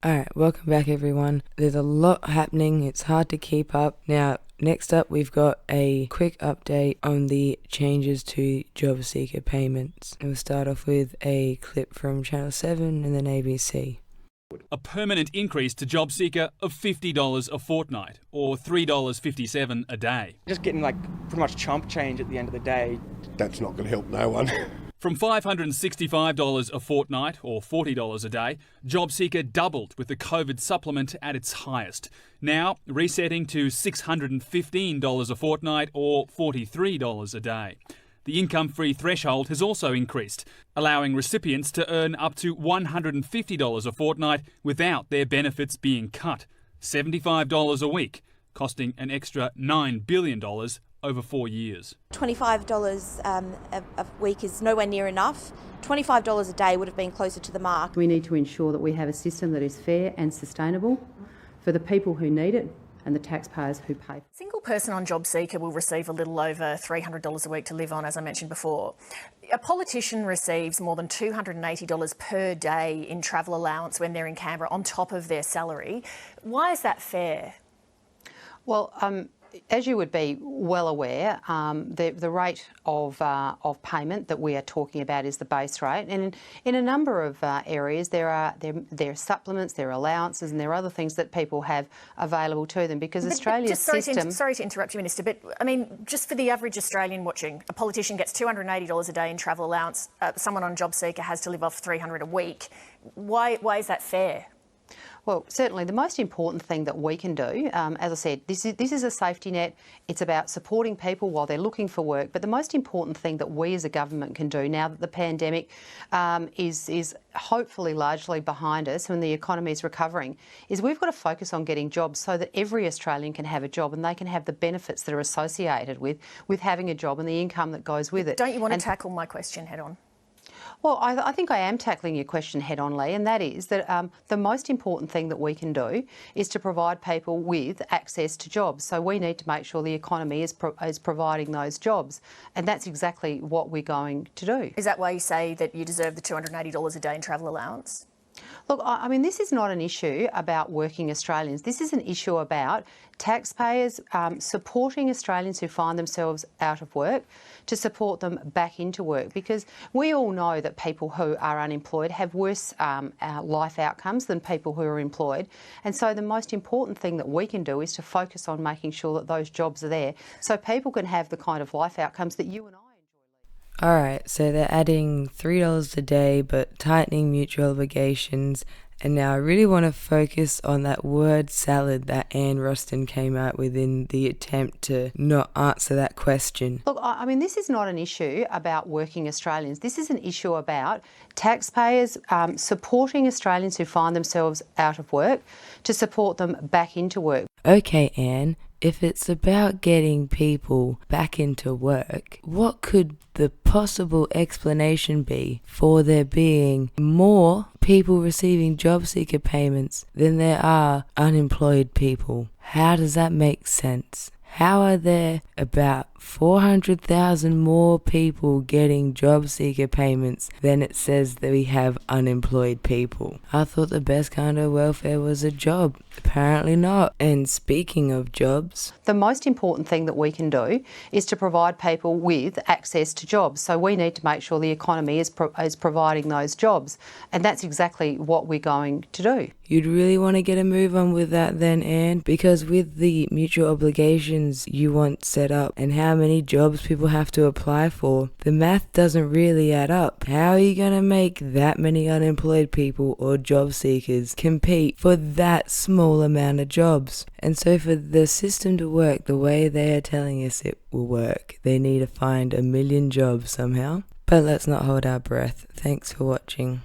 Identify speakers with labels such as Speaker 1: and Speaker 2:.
Speaker 1: Alright, welcome back everyone. There's a lot happening, it's hard to keep up. Now, next up we've got a quick update on the changes to JobSeeker payments. We'll start off with a clip from Channel 7 and then ABC.
Speaker 2: A permanent increase to JobSeeker of $50 a fortnight, or $3.57 a day.
Speaker 3: Just getting pretty much chump change at the end of the day.
Speaker 4: That's not going to help no one.
Speaker 2: From $565 a fortnight, or $40 a day, JobSeeker doubled with the COVID supplement at its highest, now resetting to $615 a fortnight, or $43 a day. The income-free threshold has also increased, allowing recipients to earn up to $150 a fortnight without their benefits being cut, $75 a week, costing an extra $9 billion over 4 years.
Speaker 5: $25 a week is nowhere near enough. $25 a day would have been closer to the mark.
Speaker 6: We need to ensure that we have a system that is fair and sustainable for the people who need it and the taxpayers who pay.
Speaker 7: A single person on JobSeeker will receive a little over $300 a week to live on, as I mentioned before. A politician receives more than $280 per day in travel allowance when they're in Canberra on top of their salary. Why is that fair?
Speaker 6: Well, as you would be well aware, the rate of payment that we are talking about is the base rate, and in a number of areas there are supplements, there are allowances, and there are other things that people have available to them because Australia's system.
Speaker 7: Sorry to interrupt you, Minister, but I mean, just for the average Australian watching, a politician gets $280 a day in travel allowance. Someone on JobSeeker has to live off $300 a week. Why is that fair?
Speaker 6: Well, certainly the most important thing that we can do, as I said, this is a safety net. It's about supporting people while they're looking for work. But the most important thing that we as a government can do now that the pandemic is hopefully largely behind us and the economy is recovering, is we've got to focus on getting jobs so that every Australian can have a job and they can have the benefits that are associated with having a job and the income that goes with it.
Speaker 7: Don't you want to tackle my question head on?
Speaker 6: Well, I think I am tackling your question head on, Lee, and that is that the most important thing that we can do is to provide people with access to jobs. So we need to make sure the economy is providing those jobs, and that's exactly what we're going to do.
Speaker 7: Is that why you say that you deserve the $280 a day in travel allowance?
Speaker 6: Look, I mean, this is not an issue about working Australians. This is an issue about taxpayers supporting Australians who find themselves out of work to support them back into work, because we all know that people who are unemployed have worse life outcomes than people who are employed. And so the most important thing that we can do is to focus on making sure that those jobs are there so people can have the kind of life outcomes that you and I enjoy.
Speaker 1: Alright, so they're adding $3 a day but tightening mutual obligations, and now I really want to focus on that word salad that Anne Ruston came out with in the attempt to not answer that question.
Speaker 6: Look, I mean, this is not an issue about working Australians. This is an issue about taxpayers supporting Australians who find themselves out of work to support them back into work.
Speaker 1: Okay, Anne, if it's about getting people back into work, what could the possible explanation be for there being more people receiving JobSeeker payments than there are unemployed people? How does that make sense? How are there about 400,000 more people getting JobSeeker payments than it says that we have unemployed people? I thought the best kind of welfare was a job. Apparently not. And speaking of jobs,
Speaker 6: the most important thing that we can do is to provide people with access to jobs. So we need to make sure the economy is providing those jobs. And that's exactly what we're going to do.
Speaker 1: You'd really want to get a move on with that then, Anne, because with the mutual obligations you want set up and how many jobs people have to apply for, the math doesn't really add up. How are you going to make that many unemployed people or job seekers compete for that small amount of jobs? And so for the system to work the way they are telling us it will work, they need to find 1 million jobs somehow. But let's not hold our breath. Thanks for watching.